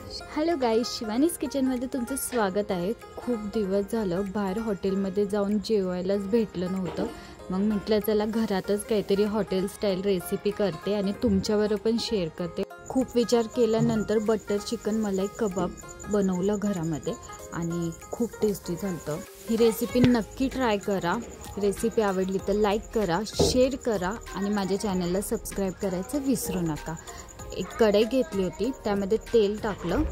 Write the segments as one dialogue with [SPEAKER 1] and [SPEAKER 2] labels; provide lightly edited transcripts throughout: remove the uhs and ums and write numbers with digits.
[SPEAKER 1] Hello guys, Shivani's किचनमध्ये तुमचं स्वागत आहे। खूप दिवस झालं बाहेर हॉटेलमध्ये जाऊन जेवायलाच भेटलं नव्हतं। मग म्हटलं चला घरातच काहीतरी हॉटेल स्टाईल रेसिपी करते आणि तुमच्याबरोबर पण शेअर करते। खूप विचार केल्यानंतर बटर चिकन मलाई कबाब बनवलं घरामध्ये आणि खूप टेस्टी झालं। ही रेसिपी नक्की ट्राय करा। रेसिपी आवडली तर लाईक करा, शेअर करा आणि माझ्या चॅनलला सबस्क्राईब करायचं विसरू नका। एक कढई घेतली होती, त्यामध्ये तेल टाकलं।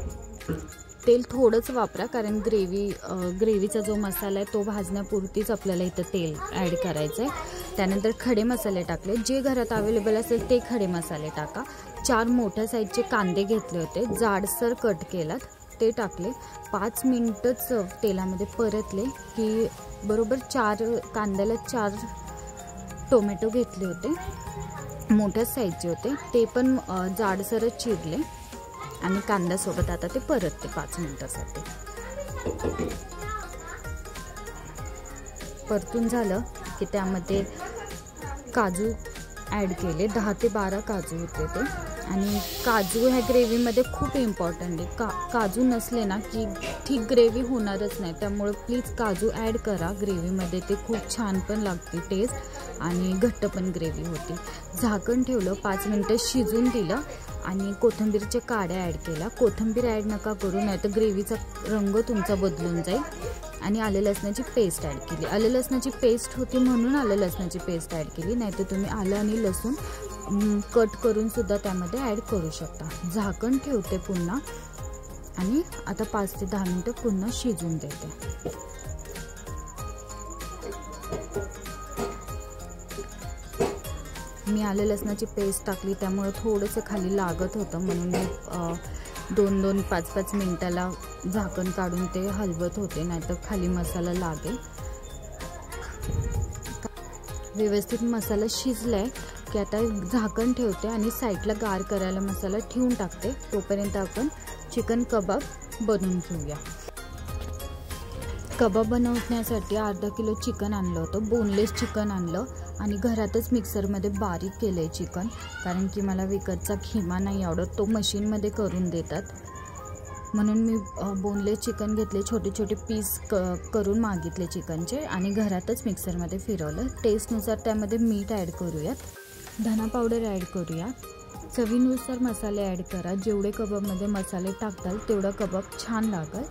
[SPEAKER 1] तेल थोडंच वापरा कारण ग्रेव्हीचा जो मसाला आहे तो भाजण्यापुरतीच आपल्याला इथं तेल ॲड करायचं आहे। त्यानंतर खडे मसाले टाकले, जे घरात अवेलेबल असेल ते खडे मसाले टाका। 4 मोठ्या साईजचे कांदे घेतले होते, जाडसर कट केलात, ते टाकले। 5 मिनिटच तेलामध्ये परतले की बरोबर 4 कांद्याला 4 टोमॅटो घेतले होते, मोठ्या साईजचे होते, ते पण जाडसरच चिरले आणि कांद्यासोबत आता ते परतते 5 मिनिटासाठी। परतून झालं की त्यामध्ये काजू ॲड केले, 10 ते 12 काजू होते ते। आणि काजू ह्या ग्रेव्हीमध्ये खूप इम्पॉर्टंट आहे। काजू नसले ना की ठीक ग्रेव्ही होणारच नाही, त्यामुळे प्लीज काजू ॲड करा ग्रेव्हीमध्ये, ते खूप छान पण लागते टेस्ट आणि घट्ट पण ग्रेव्ही होती। झाकण ठेवलं, 5 मिनिटं शिजून दिलं आणि कोथिंबीरच्या काड्या ॲड केल्या। कोथिंबीर ॲड नका करू, नाही तर ग्रेव्हीचा रंग तुमचा बदलून जाईल। आणि आलं लसणाची पेस्ट ॲड केली। आलं लसणाची पेस्ट होती म्हणून आलं लसणाची पेस्ट ॲड केली, नाहीतर तुम्ही आलं आणि लसूण कट करून सुद्धा त्यामध्ये ॲड करू शकता। झाकण ठेवते पुन्हा आणि आता 5 ते 10 मिनिटं पुन्हा शिजून देते। मी आलं लसणाची पेस्ट टाकली त्यामुळे थोडंसं खाली लागत होतं, म्हणून मी 2-2, 5-5 मिनिटाला झाकण काढून ते हलवत होते, नाहीतर खाली मसाला लागेल। व्यवस्थित मसाला शिजलाय की आता झाकण ठेवते आणि साईडला गार करायला मसाला ठेवून टाकते। तोपर्यंत आपण चिकन कबाब बनवून घेऊया। कबाब बनवण्यासाठी अर्धा किलो चिकन आणलं होतं, बोनलेस चिकन आणलं आणि घरातच मिक्सरमध्ये बारीक केलं आहे चिकन, कारण की मला विकतचा खिमा नाही आवडत, तो मशीनमध्ये करून देतात, म्हणून मी बोनलेस चिकन घेतले। छोटे छोटे पीस करून मागितले चिकनचे आणि घरातच मिक्सरमध्ये फिरवलं। टेस्टनुसार त्यामध्ये मीठ ॲड करूयात, धना पावडर ॲड करूया, चवीनुसार मसाले ॲड करा। जेवढे कबाबमध्ये मसाले टाकताल तेवढा कबाब छान लागेल।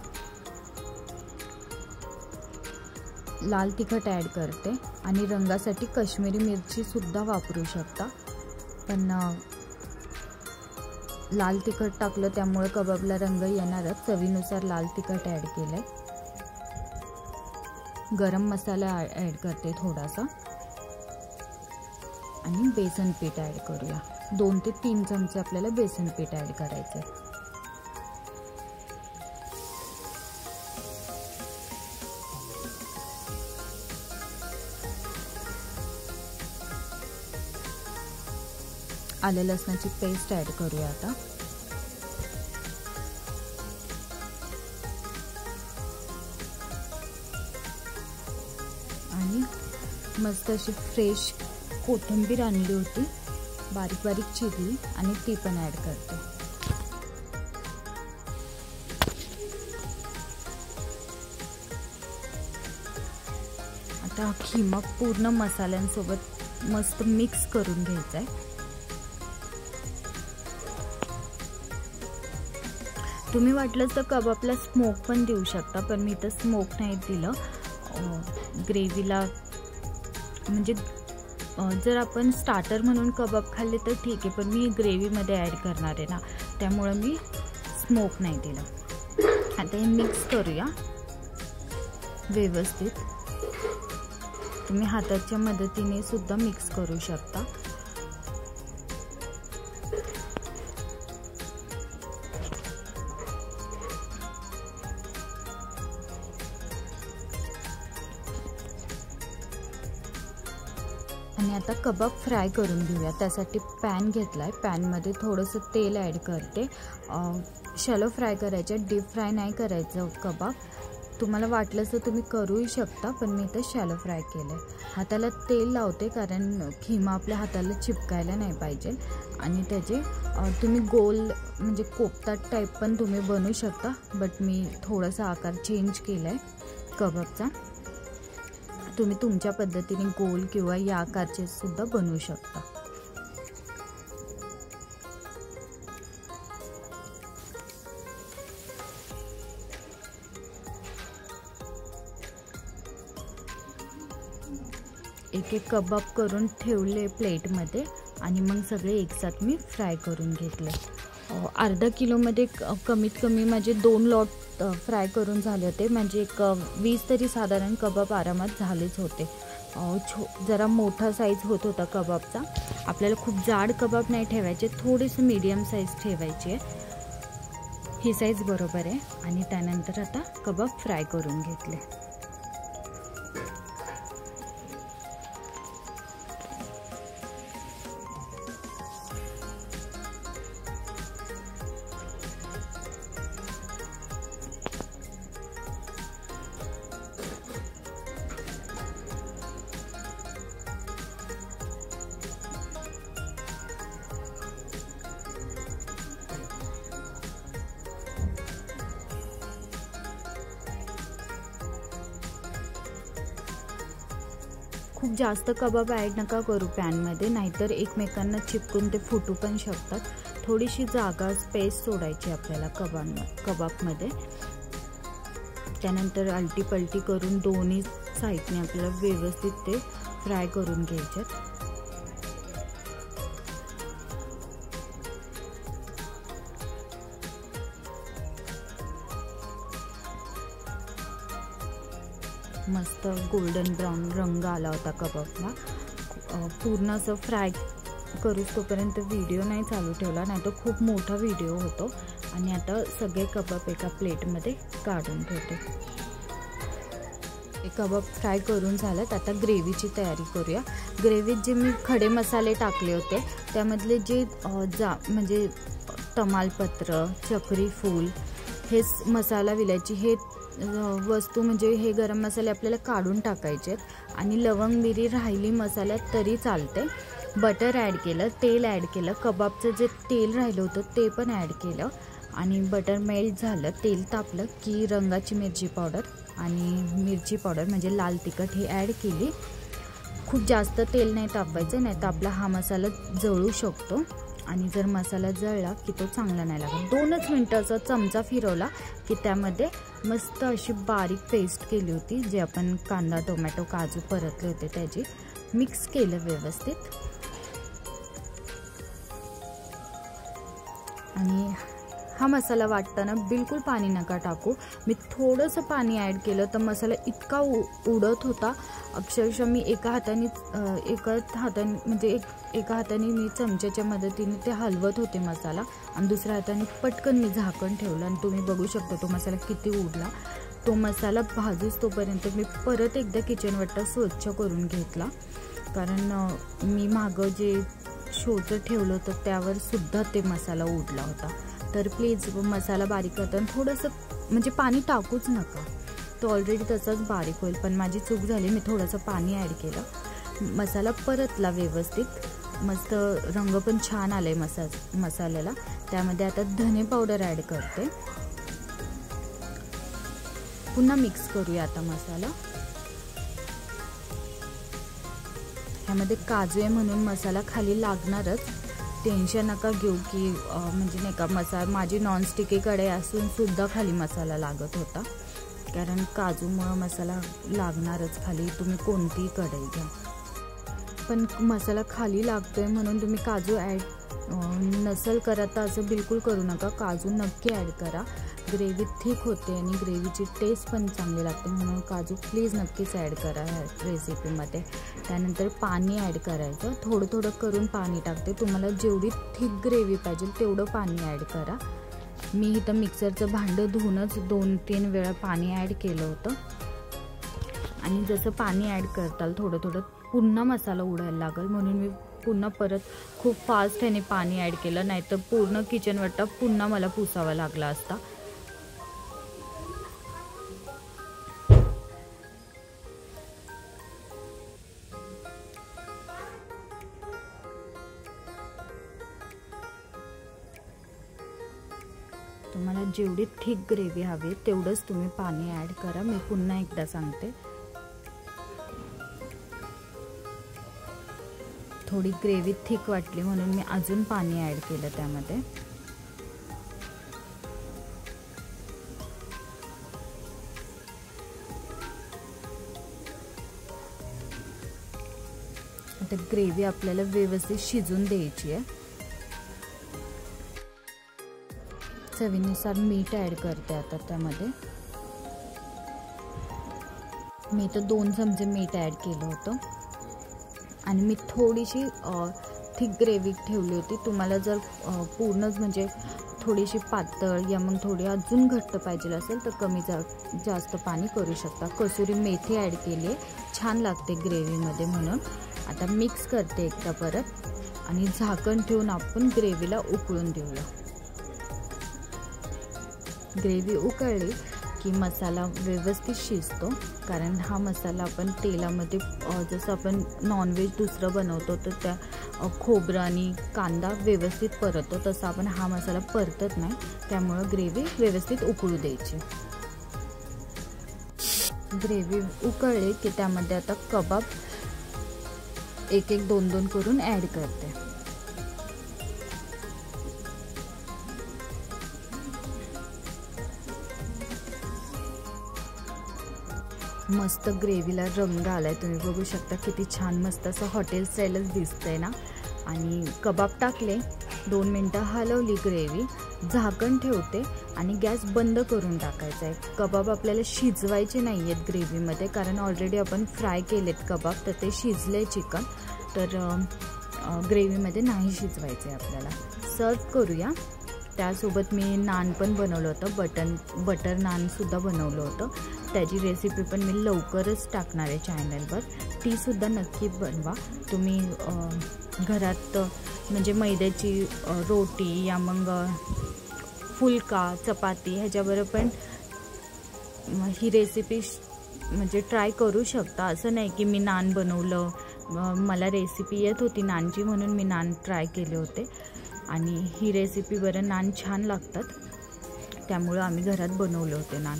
[SPEAKER 1] लाल तिखट ॲड करते आणि रंगासाठी काश्मीरी मिरची सुद्धा वापरू शकता, पण लाल तिखट टाकलं त्यामुळे कबाबला रंग येणारच। चवीनुसार लाल तिखट ॲड केलंय। गरम मसाला ॲड करते थोडासा आणि बेसन पीठ ॲड करूया। 2 ते 3 चमचे आपल्याला बेसन पीठ ॲड करायचं आहे। आलं लसणाची पेस्ट ॲड करूया आता। आणि मस्त अशी फ्रेश कोथिंबीर आणली होती, बारीक बारीक चिरली आणि ती पण ॲड करते। आता खिमा पूर्ण मसाल्यांसोबत मस्त मिक्स करून घ्यायचा आहे। तुम्ही वाटलंच तर कबाबला स्मोक पण देऊ शकता, पण मी तर स्मोक नाही दिलं ग्रेव्हीला। म्हणजे जर आपण स्टार्टर म्हणून कबाब खाल्ले तर ठीक आहे, पण मी ग्रेव्हीमध्ये ॲड करणार आहे ना, त्यामुळे मी स्मोक नाही दिलं। आता हे मिक्स करूया व्यवस्थित। तुम्ही हाताच्या मदतीने सुद्धा मिक्स करू शकता। आणि आता कबाब फ्राय करून घेऊया। त्यासाठी पॅन घेतलाय, पॅनमध्ये थोडंसं तेल ॲड करते। शॅलो फ्राय करायचं, डीप फ्राय नाही करायचं कबाब। तुम्हाला वाटलं तर तुम्ही करूही शकता, पण मी इथं शॅलो फ्राय केलं आहे. हाताला तेल लावते कारण खिमा आपल्या हाताला चिपकायला नाही पाहिजे. आणि त्याचे तुम्ही गोल म्हणजे कोफ्ता टाईप पण तुम्ही बनवू शकता, बट मी थोडासा आकार चेंज केला आहे कबाबचा. तुम्ही तुमच्या पद्धतीने गोल किंवा या आकारचे सुद्धा बनवू शकता. एक एक कबाब करून ठेवले प्लेटमध्ये आणि मग सगळे एकसाथ मी फ्राय करून घेतले. अर्धा किलोमध्ये कमीत कमी माझे 2 लॉट फ्राय करून झाले होते. म्हणजे एक 20 तरी साधारण कबाब आरामात झालेच होते. जरा मोठा साईज होत होता कबाबचा. आपल्याला खूप जाड कबाब नाही ठेवायचे, थोडेसे मीडियम साईज ठेवायचे. ही साईज बरोबर आहे. आणि त्यानंतर आता कबाब फ्राय करून घेतले. खूप जास्त कबाब ॲड नका करू पॅनमध्ये, नाहीतर एकमेकांना चिपकून ते फुटू पण शकतात. थोडीशी जागा स्पेस सोडायची आपल्याला कबाबमध्ये. त्यानंतर आलटी पलटी करून दोन्ही साईडने आपल्याला व्यवस्थित ते फ्राय करून घ्यायचे. मस्त गोल्डन ब्राऊन रंग आला होता कबाबला. पूर्ण असं फ्राय करूच तोपर्यंत व्हिडिओ नाही चालू ठेवला, नाही तर खूप मोठा व्हिडिओ होतो. आणि आता सगळे कबाब एका प्लेटमध्ये काढून ठेवते. कबाब फ्राय करून झालं. आता ग्रेव्हीची तयारी करूया. ग्रेव्हीत जे मी खडे मसाले टाकले होते त्यामधले जे म्हणजे तमालपत्र, चक्री फूल, हे मसाला विलायची हे वस्तू म्हणजे हे गरम मसाले आपल्याला काढून टाकायचे आहेत. आणि लवंग मिरी राहिली मसाल्यात तरी चालते. बटर ॲड केलं, तेल ॲड केलं, कबाबचं जे तेल राहिलं होतं ते पण ॲड केलं. आणि बटर मेल्ट झालं, तेल तापलं की रंगाची मिरची पावडर आणि मिरची पावडर म्हणजे लाल तिखट ही ॲड केली. खूप जास्त तेल नाही तापवायचं, नाही तर आपला हा मसाला जळू शकतो. आणि जर मसाला जळला की तो चांगला नाही लागत. 2च मिनटं असं चमचा फिरवला की त्यामध्ये मस्त अशी बारीक पेस्ट केली होती, जे आपण कांदा टोमॅटो काजू परतले होते त्याची मिक्स केलं व्यवस्थित. आणि हा मसाला वाटताना बिलकुल पाणी नका टाकू. मी थोडंसं पाणी ॲड केलं तर मसाला इतका उडत होता, अक्षरशः मी एका हाताने मी चमच्याच्या मदतीने ते हलवत होते मसाला, आणि दुसऱ्या हाताने पटकन मी झाकण ठेवलं. आणि तुम्ही बघू शकता तो मसाला किती उडला. तो मसाला भाजूस तोपर्यंत मी परत एकदा किचन वाटा स्वच्छ करून घेतला, कारण मी मागं जे शोचं ठेवलं होतं त्यावर सुद्धा ते मसाला उडला होता. तर प्लीज मसाला बारीक करताना थोडंसं म्हणजे पाणी टाकूच नका, तो ऑलरेडी तसाच बारीक होईल. पण माझी चूक झाली, मी थोडंसं पाणी ॲड केलं. मसाला परतला व्यवस्थित, मस्त रंग पण छान आला आहे मसाल्याला. त्यामध्ये आता धने पावडर ॲड करते. पुन्हा मिक्स करूया आता मसाला. ह्यामध्ये काजू आहे म्हणून मसाला खाली लागणारच, टेन्शन नका घेऊ की म्हणजे नाही का माझी नॉनस्टिकी कढई असून सुद्धा खाली मसाला लागत होता, कारण काजूमुळं मसाला लागणारच खाली, तुम्ही कोणतीही कढई घ्या. पण मसाला खाली लागतोय म्हणून तुम्ही काजू ॲड नसेल करत तर असं बिलकुल करू नका. काजू नक्की ॲड करा, ग्रेव्ही थिक होते आणि ग्रेव्हीची टेस्ट पण चांगली लागते, म्हणून काजू प्लीज नक्कीच ॲड करा ह्या रेसिपीमध्ये. त्यानंतर पाणी ॲड करायचं, थोडं थोडं करून पाणी टाकते. तुम्हाला जेवढी थिक ग्रेव्ही पाहिजे तेवढं पाणी ॲड करा. मी इथं मिक्सरचं भांडं धुवूनच 2-3 वेळा पाणी ॲड केलं होतं. आणि जसं पाणी ॲड करताल थोडं थोडं पुन्हा मसाला उडायला लागेल, म्हणून मी पुन्हा परत खूप फास्ट ह्याने पाणी ॲड केलं, नाहीतर पूर्ण किचन वाटा पुन्हा मला पुसावा लागला असता. जेवढी थिक ग्रेव्ही हवी तेवढंच तुम्ही पाणी ॲड करा. मी पुन्हा एकदा सांगते, थोडी ग्रेव्ही थिक वाटली म्हणून मी अजून पाणी ॲड केलं त्यामध्ये. आता ग्रेव्ही आपल्याला व्यवस्थित शिजून द्यायची आहे. चवीनुसार मीठ ॲड करते आता त्यामध्ये. मी तर 2 चमचे मीठ ॲड केलं होतं आणि मी थोडीशी थिक ग्रेव्ही ठेवली होती. तुम्हाला जर पूर्णच म्हणजे थोडीशी पातळ या मग थोडी अजून घट्ट पाहिजे असेल तर कमी जास्त पाणी करू शकता. कसुरी मेथी ॲड केली आहे, छान लागते ग्रेव्हीमध्ये म्हणून. आता मिक्स करते एकदा परत आणि झाकण ठेवून आपण ग्रेव्हीला उकळून देऊया. ग्रेव्ही उकळली की मसाला व्यवस्थित शिजतो, कारण हा मसाला आपण तेलामध्ये जसं आपण नॉनव्हेज दुसरं बनवतो तर त्या खोबरं आणि कांदा व्यवस्थित परततो तसं आपण हा मसाला परतत नाही. त्यामुळं ग्रेव्ही व्यवस्थित उकळू द्यायची. ग्रेव्ही उकळली की त्यामध्ये आता कबाब 1-1, 2-2 करून ॲड करते. मस्त ग्रेव्हीला रंग आलाय, तुम्ही बघू शकता किती छान मस्त असं हॉटेल स्टाईलच दिसतंय ना. आणि कबाब टाकले, 2 मिनटं हलवली ग्रेव्ही, झाकण ठेवते आणि गॅस बंद करून टाकायचा आहे. कबाब आपल्याला शिजवायचे नाही आहेत ग्रेव्हीमध्ये, कारण ऑलरेडी आपण फ्राय केलेत कबाब, तर ते शिजले चिकन, तर ग्रेव्हीमध्ये नाही शिजवायचे आपल्याला. सर्व करूया. त्यासोबत मी नान पण बनवलं होतं, बटर नानसुद्धा बनवलं होतं. त्याची रेसिपी पण मी लवकरच टाकणार आहे चॅनलवर, तीसुद्धा नक्की बनवा तुम्ही. घरात म्हणजे मैद्याची रोटी या मग फुलका चपाती ह्याच्याबरोबर पण ही रेसिपी म्हणजे ट्राय करू शकता. असं नाही की मी नान बनवलं, मला रेसिपी येत होती नानची म्हणून मी नान ट्राय केले होते आणि ही रेसिपी बरं नान छान लागतात, त्यामुळं आम्ही घरात बनवले होते नान.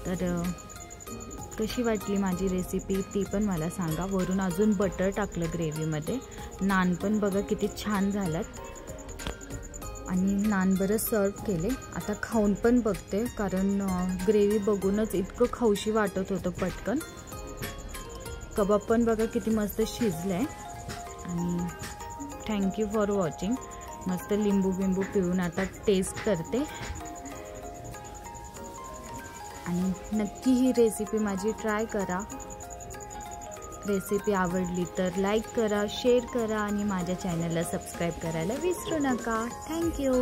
[SPEAKER 1] तर कशी वाटली माझी रेसिपी ती पण मला सांगा. वरून अजून बटर टाकलं ग्रेव्हीमध्ये. नान पण बघा किती छान झाल्यात आणि नान बरं सर्व केले. आता खाऊन पण बघते, कारण ग्रेव्ही बघूनच इतकं खाऊशी वाटत होतं पटकन. कबाब पण बघा किती मस्त शिजलं आहे. आणि थँक्यू फॉर वॉचिंग. मस्त लिंबू बिंबू पिऊन आता टेस्ट करते आणि नक्की ही रेसिपी माझी ट्राय करा. रेसिपी आवडली तर लाईक करा, शेअर करा आणि माझ्या चॅनलला सबस्क्राईब करायला विसरू नका. थँक्यू.